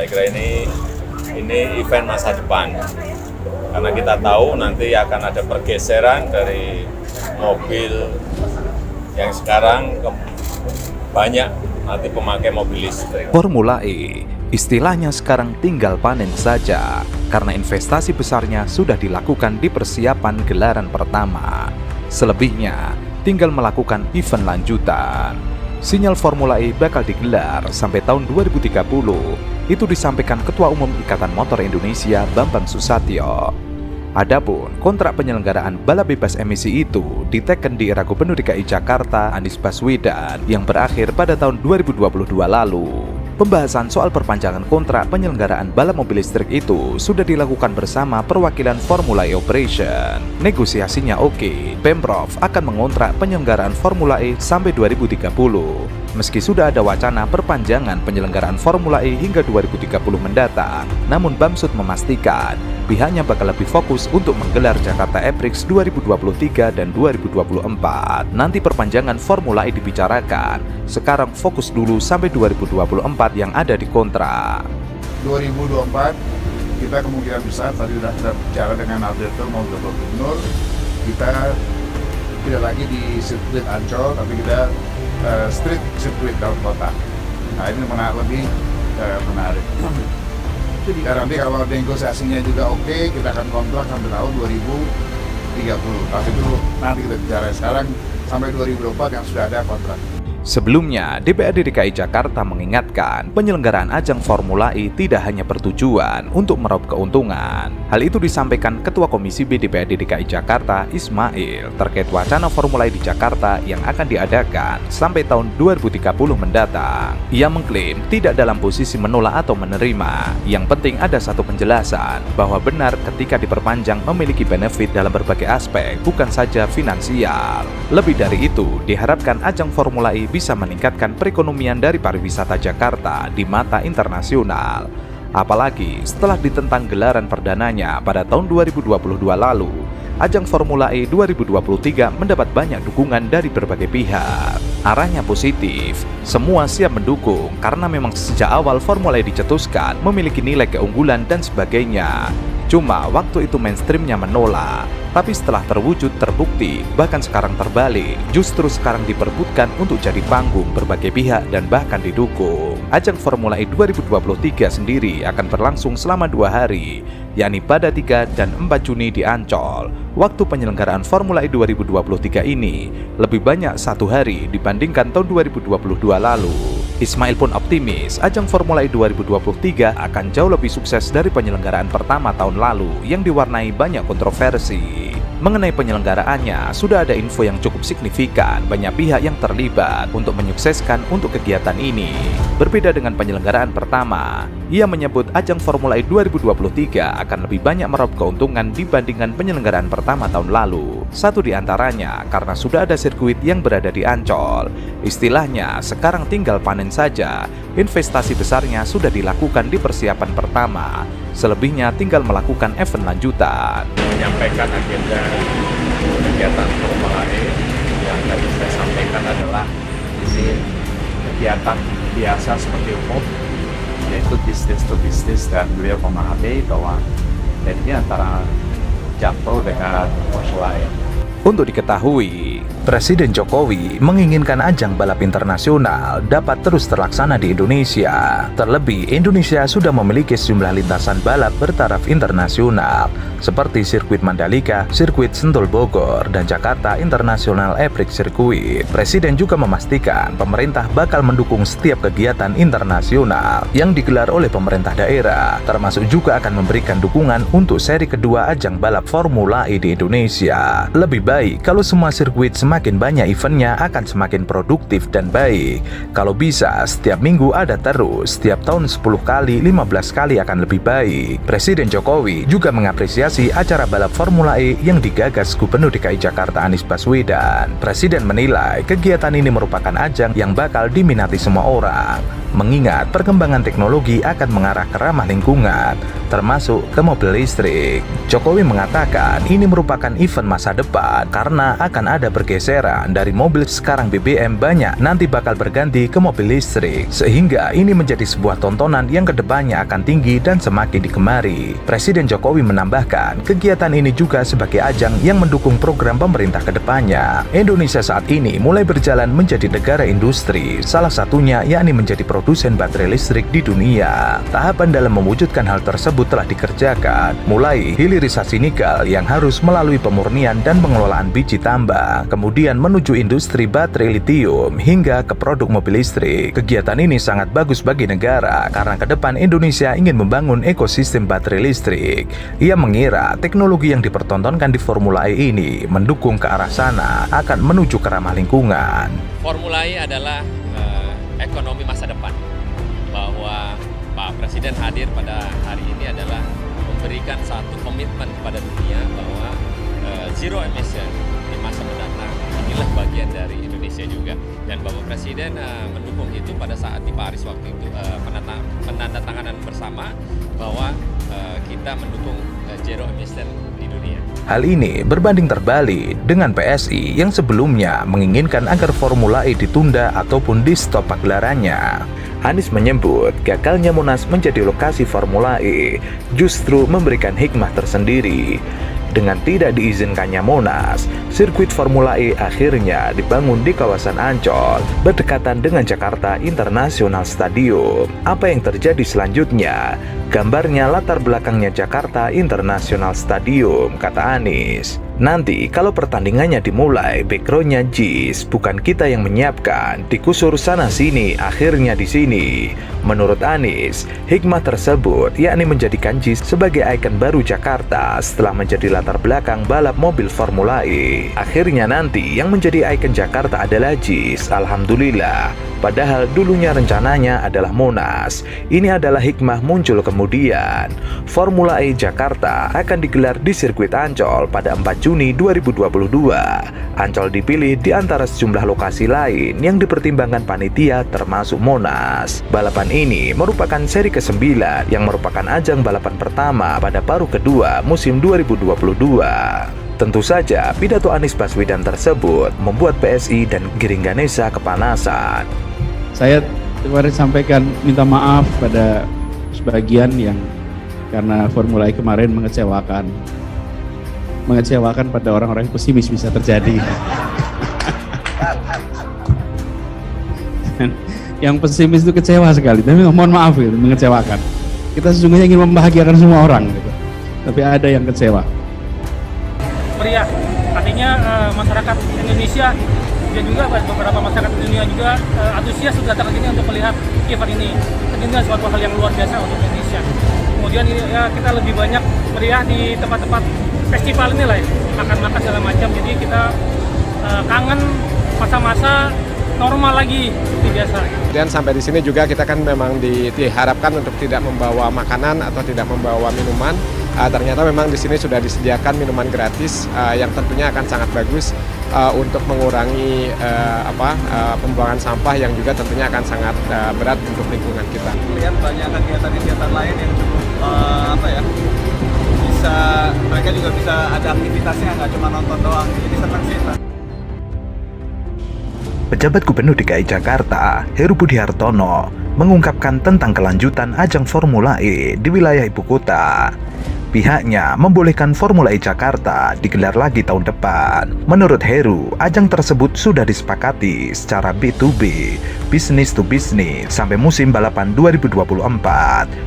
Saya kira ini event masa depan. Karena kita tahu nanti akan ada pergeseran dari mobil yang sekarang banyak nanti pemakai mobil listrik. Formula E istilahnya sekarang tinggal panen saja karena investasi besarnya sudah dilakukan di persiapan gelaran pertama. Selebihnya tinggal melakukan event lanjutan. Sinyal Formula E bakal digelar sampai tahun 2030. Itu disampaikan Ketua Umum Ikatan Motor Indonesia Bambang Susatyo. Adapun kontrak penyelenggaraan balap bebas emisi itu diteken di era Gubernur DKI Jakarta Anies Baswedan yang berakhir pada tahun 2022 lalu. Pembahasan soal perpanjangan kontrak penyelenggaraan balap mobil listrik itu sudah dilakukan bersama perwakilan Formula E Operation. Negosiasinya oke, Pemprov akan mengontrak penyelenggaraan Formula E sampai 2030. Meski sudah ada wacana perpanjangan penyelenggaraan Formula E hingga 2030 mendatang, namun Bamsud memastikan pihaknya bakal lebih fokus untuk menggelar Jakarta E-Prix 2023 dan 2024. Nanti perpanjangan Formula E dibicarakan, sekarang fokus dulu sampai 2024 yang ada di kontrak. 2024 kita kemungkinan besar, tadi sudah bicara dengan Alberto mau ke Gubernur, kita tidak lagi di sirkuit Ancol, tapi kita street sirkuit dalam kota. Nah ini lebih menarik. Dan nanti kalau negosiasinya juga oke, kita akan kontrak sampai tahun 2030. Tapi itu nanti kita bicara sekarang sampai 2024 yang sudah ada kontrak. Sebelumnya, DPRD DKI Jakarta mengingatkan penyelenggaraan ajang Formula E tidak hanya bertujuan untuk meraup keuntungan. Hal itu disampaikan Ketua Komisi B DPRD DKI Jakarta Ismail terkait wacana Formula E di Jakarta yang akan diadakan sampai tahun 2030 mendatang. Ia mengklaim tidak dalam posisi menolak atau menerima. Yang penting ada satu penjelasan bahwa benar ketika diperpanjang memiliki benefit dalam berbagai aspek, bukan saja finansial. Lebih dari itu, diharapkan ajang Formula E bisa meningkatkan perekonomian dari pariwisata Jakarta di mata internasional. Apalagi setelah ditentang gelaran perdananya pada tahun 2022 lalu, ajang Formula E 2023 mendapat banyak dukungan dari berbagai pihak. Arahnya positif, semua siap mendukung karena memang sejak awal Formula E dicetuskan memiliki nilai keunggulan dan sebagainya. Cuma waktu itu mainstreamnya menolak, tapi setelah terwujud terbukti, bahkan sekarang terbalik, justru sekarang diperbutkan untuk jadi panggung berbagai pihak dan bahkan didukung. Ajang Formula E 2023 sendiri akan berlangsung selama 2 hari, yakni pada 3 dan 4 Juni di Ancol. Waktu penyelenggaraan Formula E 2023 ini lebih banyak 1 hari dibandingkan tahun 2022 lalu. Ismail pun optimis ajang Formula E 2023 akan jauh lebih sukses dari penyelenggaraan pertama tahun lalu yang diwarnai banyak kontroversi. Mengenai penyelenggaraannya, sudah ada info yang cukup signifikan banyak pihak yang terlibat untuk menyukseskan untuk kegiatan ini. Berbeda dengan penyelenggaraan pertama, ia menyebut ajang Formula E 2023 akan lebih banyak meraup keuntungan dibandingkan penyelenggaraan pertama tahun lalu. Satu di antaranya karena sudah ada sirkuit yang berada di Ancol. Istilahnya, sekarang tinggal panen saja. Investasi besarnya sudah dilakukan di persiapan pertama. Selebihnya tinggal melakukan event lanjutan. Menyampaikan agenda kegiatan Formula E yang tadi saya sampaikan adalah ini kegiatan biasa seperti umum, yaitu bisnis to bisnis, dan beliau memahami bahwa ini antara Jakpro dengan Formula E. Untuk diketahui, Presiden Jokowi menginginkan ajang balap internasional dapat terus terlaksana di Indonesia. Terlebih, Indonesia sudah memiliki sejumlah lintasan balap bertaraf internasional seperti sirkuit Mandalika, sirkuit Sentul Bogor, dan Jakarta International E-Prix Circuit. Presiden juga memastikan pemerintah bakal mendukung setiap kegiatan internasional yang digelar oleh pemerintah daerah, termasuk juga akan memberikan dukungan untuk seri kedua ajang balap Formula E di Indonesia. Lebih baik kalau semua sirkuit semakin banyak eventnya akan semakin produktif dan baik. Kalau bisa setiap minggu ada terus, setiap tahun 10 kali, 15 kali akan lebih baik. Presiden Jokowi juga mengapresiasi acara balap Formula E yang digagas Gubernur DKI Jakarta Anies Baswedan. Presiden menilai kegiatan ini merupakan ajang yang bakal diminati semua orang, mengingat perkembangan teknologi akan mengarah ke ramah lingkungan, termasuk ke mobil listrik. Jokowi mengatakan ini merupakan event masa depan karena akan ada pergeseran pergeseran dari mobil sekarang BBM banyak nanti bakal berganti ke mobil listrik, sehingga ini menjadi sebuah tontonan yang kedepannya akan tinggi dan semakin digemari. Presiden Jokowi menambahkan, kegiatan ini juga sebagai ajang yang mendukung program pemerintah kedepannya. Indonesia saat ini mulai berjalan menjadi negara industri, salah satunya yakni menjadi produsen baterai listrik di dunia. Tahapan dalam mewujudkan hal tersebut telah dikerjakan, mulai hilirisasi nikel yang harus melalui pemurnian dan pengelolaan biji tambang, kemudian menuju industri baterai litium hingga ke produk mobil listrik. Kegiatan ini sangat bagus bagi negara karena ke depan Indonesia ingin membangun ekosistem baterai listrik. Ia mengira teknologi yang dipertontonkan di Formula E ini mendukung ke arah sana akan menuju ke ramah lingkungan. Formula E adalah ekonomi masa depan, bahwa Pak Presiden hadir pada hari ini adalah memberikan satu komitmen kepada dunia bahwa zero emission di masa mendatang inilah bagian dari Indonesia juga, dan Bapak Presiden mendukung itu pada saat di Paris waktu itu menandatanganan bersama bahwa kita mendukung zero emission di dunia. Hal ini berbanding terbalik dengan PSI yang sebelumnya menginginkan agar Formula E ditunda ataupun di-stop pagelarannya. Anies menyebut gagalnya Monas menjadi lokasi Formula E justru memberikan hikmah tersendiri. Dengan tidak diizinkannya Monas, sirkuit Formula E akhirnya dibangun di kawasan Ancol, berdekatan dengan Jakarta International Stadium. Apa yang terjadi selanjutnya? Gambarnya latar belakangnya Jakarta International Stadium, kata Anies. Nanti kalau pertandingannya dimulai, backgroundnya JIS, bukan kita yang menyiapkan, dikusur sana-sini, akhirnya di sini. Menurut Anies, hikmah tersebut yakni menjadikan JIS sebagai ikon baru Jakarta setelah menjadi latar belakang balap mobil Formula E. Akhirnya nanti yang menjadi ikon Jakarta adalah JIS, alhamdulillah. Padahal dulunya rencananya adalah Monas. Ini adalah hikmah muncul kemudian. Formula E Jakarta akan digelar di sirkuit Ancol pada 4 Juni 2022. Ancol dipilih di antara sejumlah lokasi lain yang dipertimbangkan panitia termasuk Monas. Balapan ini merupakan seri ke-9 yang merupakan ajang balapan pertama pada paruh kedua musim 2022. Tentu saja pidato Anies Baswedan tersebut membuat PSI dan Giring Ganesa kepanasan. Saya kemarin sampaikan minta maaf pada sebagian yang karena Formula E kemarin mengecewakan pada orang-orang yang pesimis bisa terjadi. Yang pesimis itu kecewa sekali, tapi mohon maaf gitu, mengecewakan. Kita sesungguhnya ingin membahagiakan semua orang gitu, tapi ada yang kecewa. Meriah, artinya masyarakat Indonesia dan juga beberapa masyarakat dunia juga antusias sudah datang ke sini untuk melihat event ini. Ini suatu hal yang luar biasa untuk Indonesia. Kemudian ya, kita lebih banyak meriah di tempat-tempat festival ini lah ya, makan-makan segala macam. Jadi kita kangen masa-masa normal lagi seperti biasa. Dan sampai di sini juga kita kan memang diharapkan untuk tidak membawa makanan atau tidak membawa minuman. Ternyata memang di sini sudah disediakan minuman gratis yang tentunya akan sangat bagus untuk mengurangi pembuangan sampah yang juga tentunya akan sangat berat untuk lingkungan kita. Melihat banyak kegiatan-kegiatan lain yang cukup bisa mereka juga bisa ada aktivitasnya, nggak cuma nonton doang. Jadi senang sih. Pejabat Gubernur DKI Jakarta, Heru Budi Hartono, mengungkapkan tentang kelanjutan ajang Formula E di wilayah ibu kota. Pihaknya membolehkan Formula E Jakarta digelar lagi tahun depan. Menurut Heru, ajang tersebut sudah disepakati secara B2B, business to business, sampai musim balapan 2024.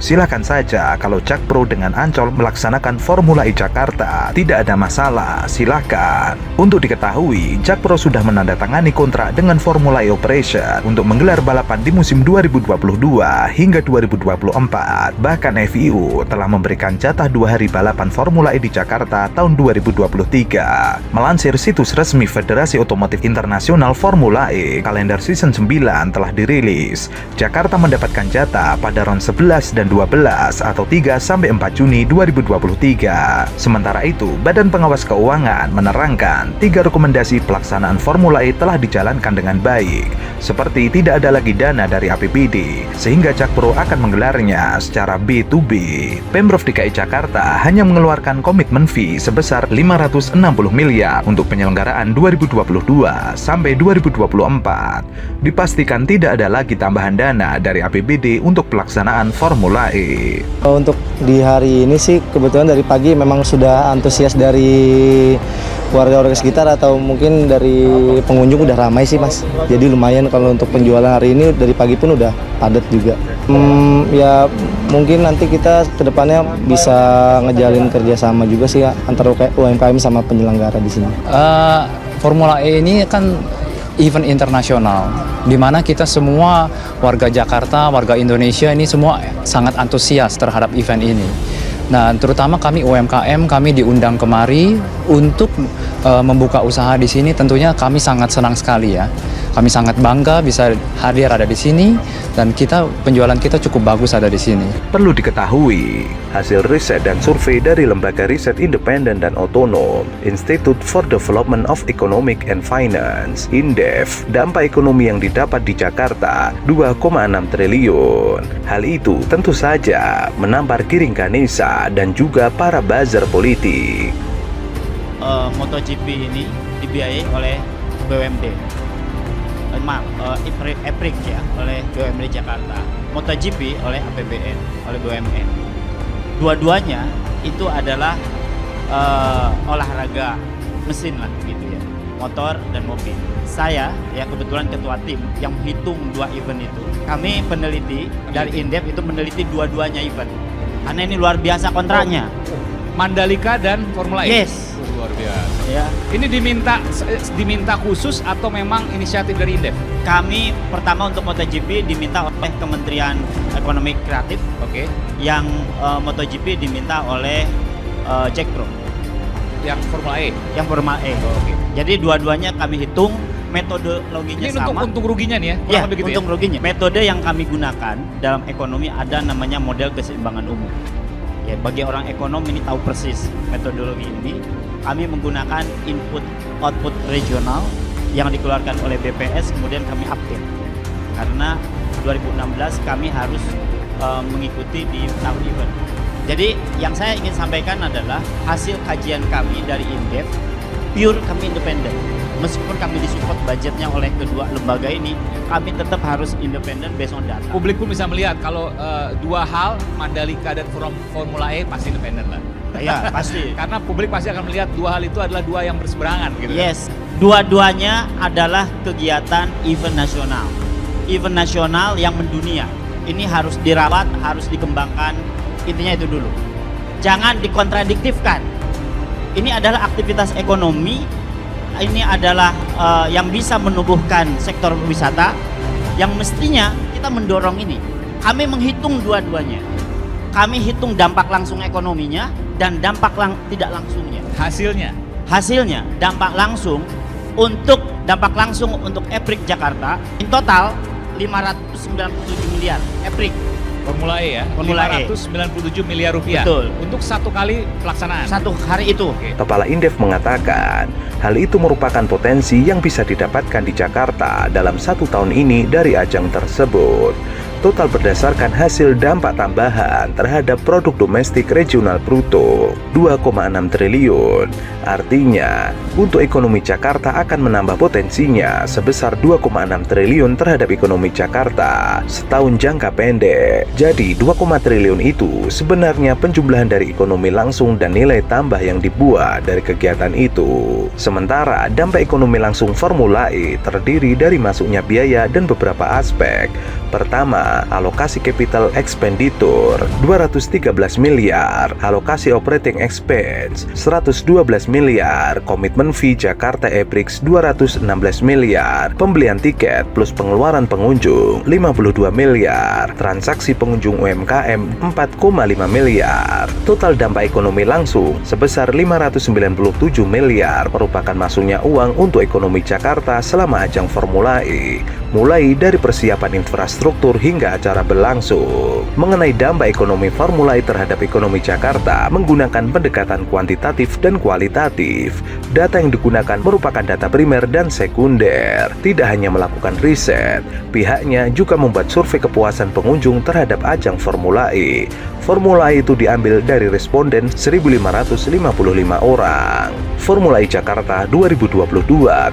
Silakan saja kalau Jakpro dengan Ancol melaksanakan Formula E Jakarta, tidak ada masalah, silakan. Untuk diketahui, Jakpro sudah menandatangani kontrak dengan Formula E Operation untuk menggelar balapan di musim 2022 hingga 2024. Bahkan FIU telah memberikan jatah 2 hari balapan Formula E di Jakarta tahun 2023. Melansir situs resmi Federasi Otomotif Internasional Formula E, kalender season 9 telah dirilis. Jakarta mendapatkan jatah pada round 11 dan 12 atau 3 sampai 4 Juni 2023. Sementara itu, Badan Pengawas Keuangan menerangkan 3 rekomendasi pelaksanaan Formula E telah dijalankan dengan baik, seperti tidak ada lagi dana dari APBD, sehingga Jakpro akan menggelarnya secara B2B. Pemprov DKI Jakarta Jakarta hanya mengeluarkan komitmen fee sebesar 560 miliar untuk penyelenggaraan 2022 sampai 2024. Dipastikan tidak ada lagi tambahan dana dari APBD untuk pelaksanaan Formula E. Untuk di hari ini sih kebetulan dari pagi memang sudah antusias dari warga-warga sekitar atau mungkin dari pengunjung udah ramai sih Mas. Jadi lumayan kalau untuk penjualan hari ini dari pagi pun udah padat juga. Ya mungkin nanti kita kedepannya bisa ngejalin kerjasama juga sih ya, antara UMKM sama penyelenggara di sini. Formula E ini kan event internasional, di mana kita semua warga Jakarta, warga Indonesia ini semua sangat antusias terhadap event ini. Nah, terutama kami UMKM, kami diundang kemari untuk membuka usaha di sini. Tentunya kami sangat senang sekali ya. Kami sangat bangga bisa hadir ada di sini dan penjualan kita cukup bagus ada di sini. Perlu diketahui, hasil riset dan survei dari lembaga riset independen dan otonom Institute for Development of Economic and Finance (INDEF), dampak ekonomi yang didapat di Jakarta 2,6 triliun. Hal itu tentu saja menampar Giring Ganesa dan juga para buzzer politik. MotoGP ini dibiayai oleh BUMD. EPRIK ya, oleh BUMD Jakarta. MotoGP oleh APBN, oleh BUMN. Dua-duanya itu adalah olahraga mesin lah gitu ya, motor dan mobil. Saya ya kebetulan ketua tim yang menghitung dua event itu. Kami peneliti dari INDEF itu meneliti dua-duanya event. Karena ini luar biasa kontraknya. Mandalika dan Formula E. Yes. Luar biasa. Ya. Ini diminta khusus atau memang inisiatif dari INDEF? Kami pertama untuk MotoGP diminta oleh Kementerian Ekonomi Kreatif. Oke. Yang MotoGP diminta oleh Jack Pro. Yang Formula E. Yang Formula E. Oke. Jadi dua-duanya kami hitung, metodologinya ini sama. Untung ruginya nih ya? Ya, begitu untung ruginya. Metode yang kami gunakan dalam ekonomi ada namanya model keseimbangan umum. Ya, bagi orang ekonom ini tahu persis metodologi ini. Kami menggunakan input output regional yang dikeluarkan oleh BPS, kemudian kami update. Karena 2016 kami harus mengikuti di tahun event. Jadi yang saya ingin sampaikan adalah hasil kajian kami dari INDEF, pure kami independen. Meskipun kami disupport budgetnya oleh kedua lembaga ini, kami tetap harus independen based on data. Publik pun bisa melihat kalau dua hal, Mandalika dan Formula E pasti independen lah. Ya pasti. Karena publik pasti akan melihat dua hal itu adalah dua yang berseberangan gitu. Yes, dua-duanya adalah kegiatan event nasional. Event nasional yang mendunia. Ini harus dirawat, harus dikembangkan. Intinya itu dulu. Jangan dikontradiktifkan. Ini adalah aktivitas ekonomi. Ini adalah yang bisa menumbuhkan sektor wisata. Yang mestinya kita mendorong ini. Kami menghitung dua-duanya. Kami hitung dampak langsung ekonominya dan dampak tidak langsungnya. Hasilnya dampak langsung untuk EPRIK Jakarta in total 597 miliar EPRIK. Formula E ya, Formula 597 miliar rupiah. Betul. Untuk satu kali pelaksanaan. Satu hari itu. Kepala INDEF mengatakan, hal itu merupakan potensi yang bisa didapatkan di Jakarta dalam 1 tahun ini dari ajang tersebut. Total berdasarkan hasil dampak tambahan terhadap produk domestik regional bruto 2,6 triliun. Artinya, untuk ekonomi Jakarta akan menambah potensinya sebesar 2,6 triliun terhadap ekonomi Jakarta setahun jangka pendek. Jadi 2, triliun itu sebenarnya penjumlahan dari ekonomi langsung dan nilai tambah yang dibuat dari kegiatan itu. Sementara dampak ekonomi langsung Formula E terdiri dari masuknya biaya dan beberapa aspek. Pertama, alokasi capital expenditure 213 miliar, alokasi operating expense 112 miliar, komitmen fee Jakarta EPRIX 216 miliar, pembelian tiket plus pengeluaran pengunjung 52 miliar, transaksi pengunjung UMKM 4,5 miliar. Total dampak ekonomi langsung sebesar 597 miliar merupakan masuknya uang untuk ekonomi Jakarta selama ajang Formula E, mulai dari persiapan infrastruktur hingga acara berlangsung. Mengenai dampak ekonomi Formula E terhadap ekonomi Jakarta menggunakan pendekatan kuantitatif dan kualitatif. Data yang digunakan merupakan data primer dan sekunder. Tidak hanya melakukan riset, pihaknya juga membuat survei kepuasan pengunjung terhadap ajang Formula E. Formula E itu diambil dari responden 1.555 orang. Formula E Jakarta 2022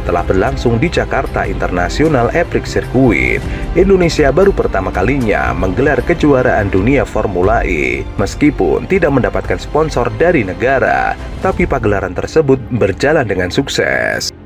telah berlangsung di Jakarta International Epic Circuit. Indonesia baru pertama kalinya menggelar kejuaraan dunia Formula E. Meskipun tidak mendapatkan sponsor dari negara, tapi pagelaran tersebut berjalan dengan sukses.